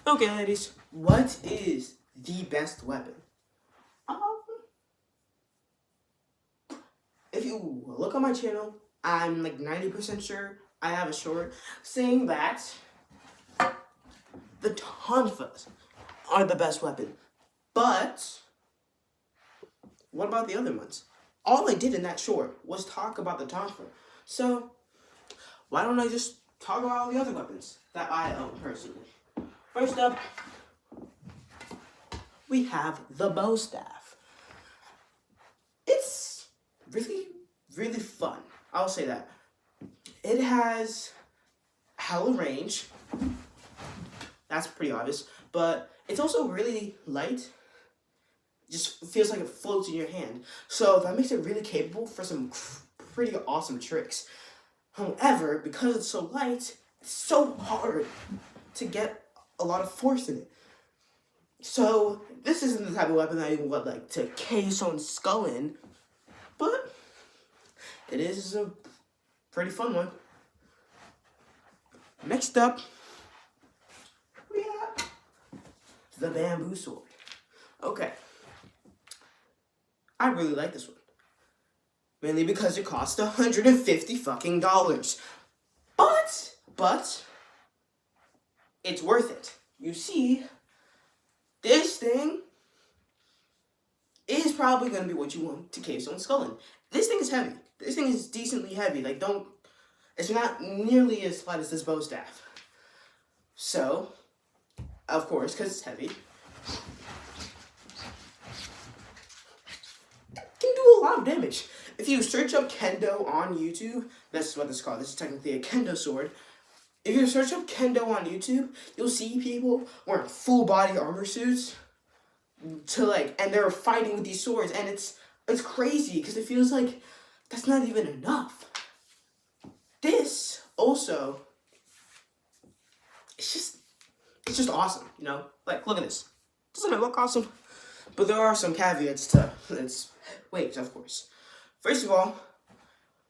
Okay, ladies, what is the best weapon? Um, if you look on my channel, I'm like 90% sure I have a short saying that the Tonfas are the best weapon. But what about the other ones? All I did in that short was talk about the Tonfa. So why don't I just talk about all the other weapons that I own personally? First up, we have the bow staff. It's really, really fun. I'll say that. It has hella range. That's pretty obvious. But it's also really light. It just feels like it floats in your hand. So that makes it really capable for some pretty awesome tricks. However, because it's so light, it's so hard to get a lot of force in it. So this isn't the type of weapon that you would like to case someone's skull in, but it is a pretty fun one. Next up, we have the bamboo sword. Okay, I really like this one, mainly because it cost $150 fucking dollars. But it's worth it. You see, this thing is probably going to be what you want to case someone's skull in. This thing is heavy. This thing is decently heavy. Like, it's not nearly as light as this bow staff. So, of course, because it's heavy, it can do a lot of damage. If you search up kendo on YouTube, that's what this is called. This is technically a kendo sword. If you search up kendo on YouTube, you'll see people wearing full body armor suits and they're fighting with these swords, and it's crazy because it feels like that's not even enough. This also, it's just awesome, you know? Like, look at this. Doesn't it look awesome? But there are some caveats to its weight, of course. First of all,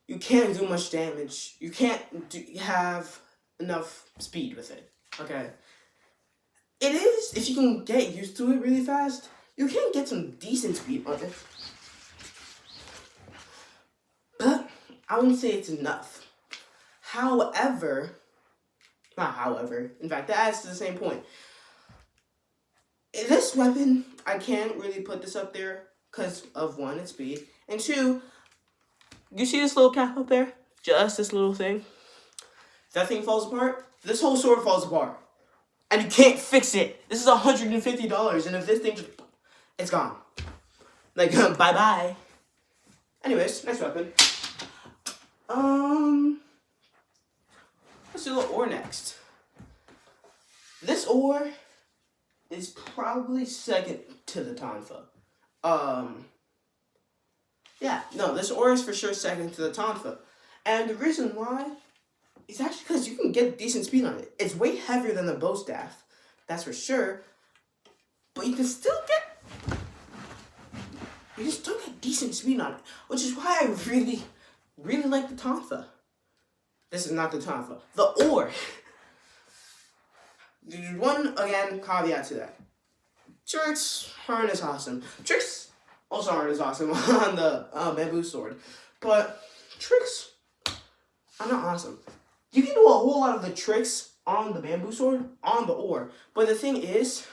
you can't do much damage. You can't have enough speed with it, okay? It is, if you can get used to it really fast, you can get some decent speed on it. But I wouldn't say it's enough. In fact, that adds to the same point. This weapon, I can't really put this up there because of one, its speed, and two, you see this little cap up there? Just this little thing? If that thing falls apart, this whole sword falls apart. And you can't fix it. This is $150, and if this thing it's gone. Like, bye-bye. Anyways, next weapon. Let's do the ore next. This ore is probably second to the Tonfa. This ore is for sure second to the Tonfa. And the reason why is actually because you can get decent speed on it. It's way heavier than the bow staff, that's for sure. But you can still get decent speed on it, which is why I really, really like the Tonfa. This is not the Tonfa. The ore. There's one, again, caveat to that. Tricks aren't as awesome. Tricks also aren't as awesome on the bamboo sword. But tricks are not awesome. You can do a whole lot of the tricks on the bamboo sword, on the ore. But the thing is,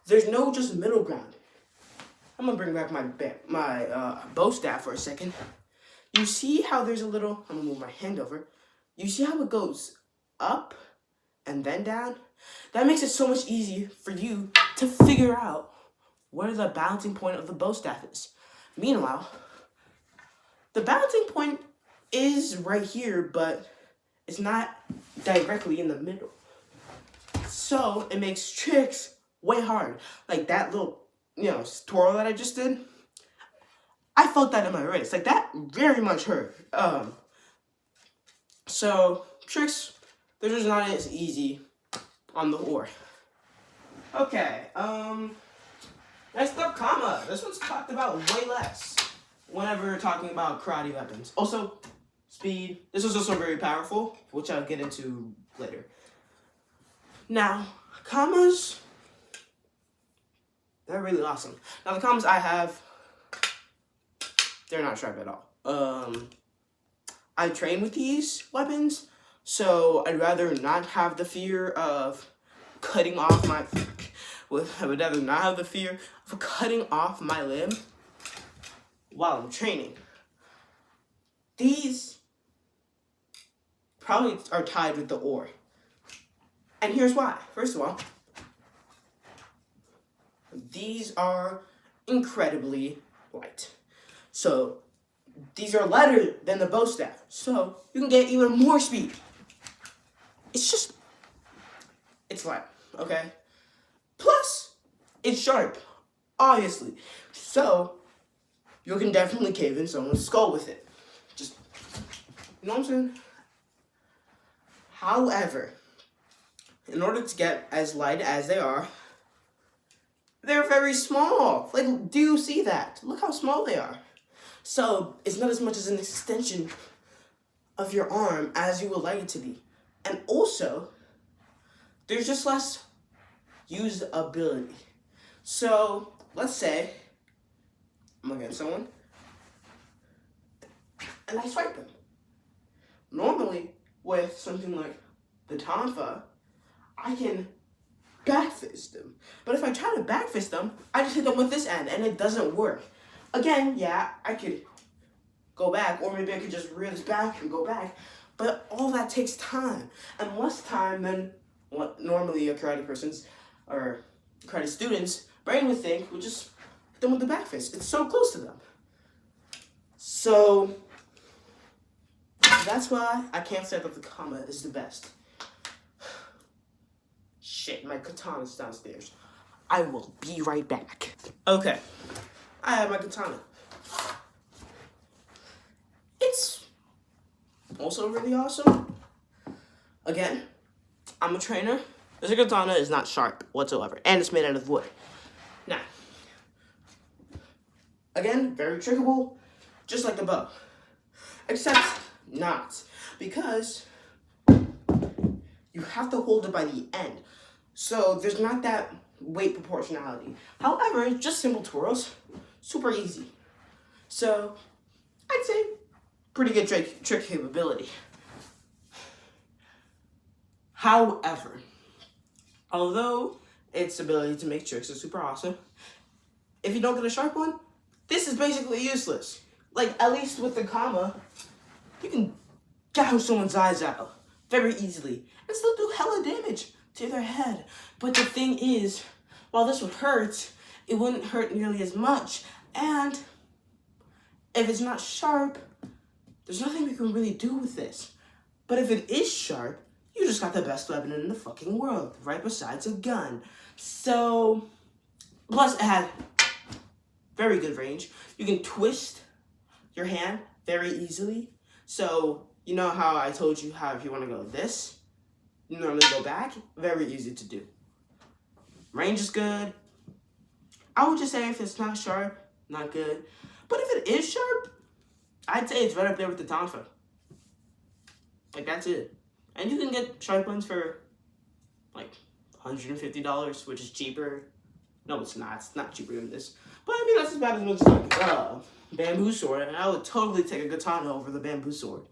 there's no just middle ground. I'm going to bring back my bow staff for a second. You see how there's a little, I'm going to move my hand over. You see how it goes up and then down? That makes it so much easier for you to figure out where the balancing point of the bow staff is. Meanwhile, the balancing point is right here, but it's not directly in the middle. So it makes tricks way hard. Like that little, twirl that I just did. I felt that in my wrist. Like that very much hurt. So tricks, they're just not as easy on the ore. Okay, next up, Kama. This one's talked about way less whenever we're talking about karate weapons. Also, speed. This was also very powerful, which I'll get into later. Now, commas, they're really awesome. Now the commas I have, they're not sharp at all. I train with these weapons, so I'd rather not have the fear of cutting off my, I would rather not have the fear of cutting off my limb while I'm training. These probably are tied with the ore. And here's why. First of all, these are incredibly light. So these are lighter than the bow staff, so you can get even more speed. It's light, okay? Plus, it's sharp, obviously. So you can definitely cave in someone's skull with it. Just, you know what I'm saying? However, in order to get as light as they are, they're very small. Like, do you see that? Look how small they are. So it's not as much as an extension of your arm as you would like it to be. And also, there's just less usability. So let's say I'm against someone and I swipe them. Normally, with something like the Tonfa, I can backfist them. But if I try to backfist them, I just hit them with this end and it doesn't work. Again, yeah, I could go back, or maybe I could just rear this back and go back, but all that takes time, and less time than what normally a karate person's, or karate student's brain would think would just hit them with the back fist. It's so close to them. So, that's why I can't say that the kama is the best. Shit, my katana's downstairs. I will be right back. Okay. I have my katana. It's also really awesome. Again, I'm a trainer. This katana is not sharp whatsoever, and it's made out of wood. Now, again, very trickable, just like the bow. Except not, because you have to hold it by the end. So there's not that weight proportionality. However, just simple twirls. Super easy. So, I'd say pretty good trick capability. However, although its ability to make tricks is super awesome, if you don't get a sharp one, this is basically useless. Like, at least with the kama, you can gouge someone's eyes out very easily and still do hella damage to their head. But the thing is, while this would hurt, it wouldn't hurt nearly as much. And if it's not sharp, there's nothing we can really do with this. But if it is sharp, you just got the best weapon in the fucking world, right besides a gun. So, plus it has very good range. You can twist your hand very easily. So, you know how I told you how if you want to go this, you normally go back? Very easy to do. Range is good. I would just say if it's not sharp, not good. But if it is sharp, I'd say it's right up there with the Tonfa. Like, that's it. And you can get sharp ones for, like, $150, which is cheaper. No, it's not. It's not cheaper than this. But, I mean, that's about as much as like bamboo sword. And I would totally take a katana over the bamboo sword.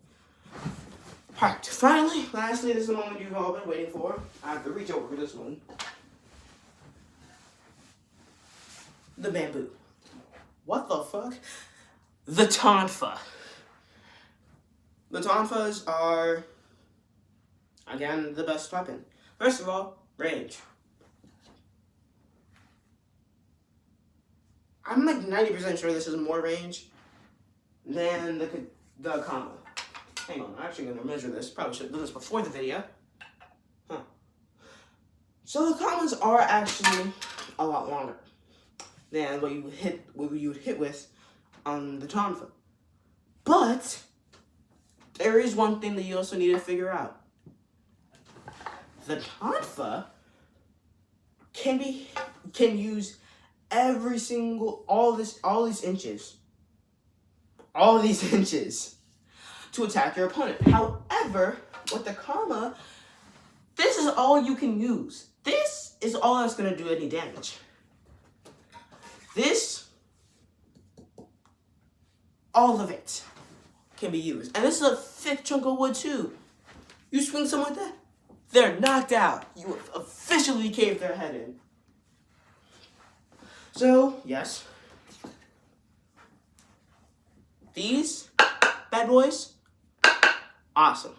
Alright, finally, lastly, this is the moment you've all been waiting for. I have to reach over for this one. The bamboo. What the fuck? The Tonfa. The Tonfas are, again, the best weapon. First of all, range. I'm like 90% sure this is more range than the kama. Hang on, I'm actually going to measure this. Probably should have done this before the video. So the kamas are actually a lot longer than what you would hit with on the Tonfa. But there is one thing that you also need to figure out. The Tonfa can use every single all these inches to attack your opponent. However, with the kama, this is all you can use. This is all that's gonna do any damage. This, all of it can be used. And this is a thick chunk of wood too. You swing something like that, they're knocked out. You have officially caved their head in. So, yes. These bad boys, awesome.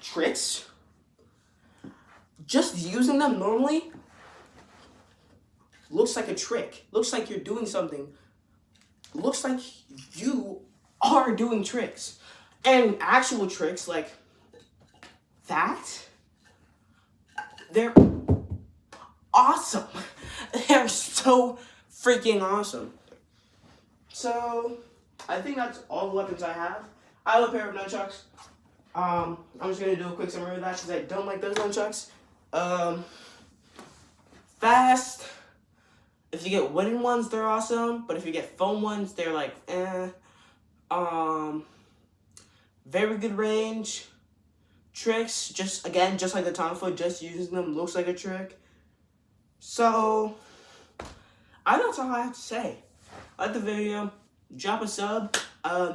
Tricks, just using them normally looks like a trick. Looks like you're doing something. Looks like you are doing tricks. And actual tricks like that, they're awesome. They're so freaking awesome. So, I think that's all the weapons I have. I have a pair of nunchucks. I'm just going to do a quick summary of that because I don't like those nunchucks. Fast. If you get wooden ones, they're awesome. But if you get foam ones, they're like, eh. Very good range. Tricks, just like the Tonfa, just using them looks like a trick. So, I think that's all I have to say. Like the video, drop a sub.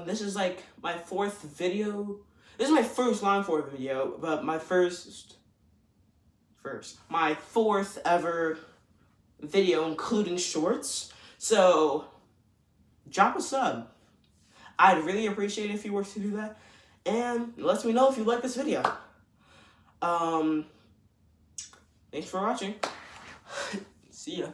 This is like my 4th video. This is my first Line 4 video, but my my 4th ever video, including shorts. So, drop a sub. I'd really appreciate it if you were to do that. And let me know if you like this video. Thanks for watching. See ya.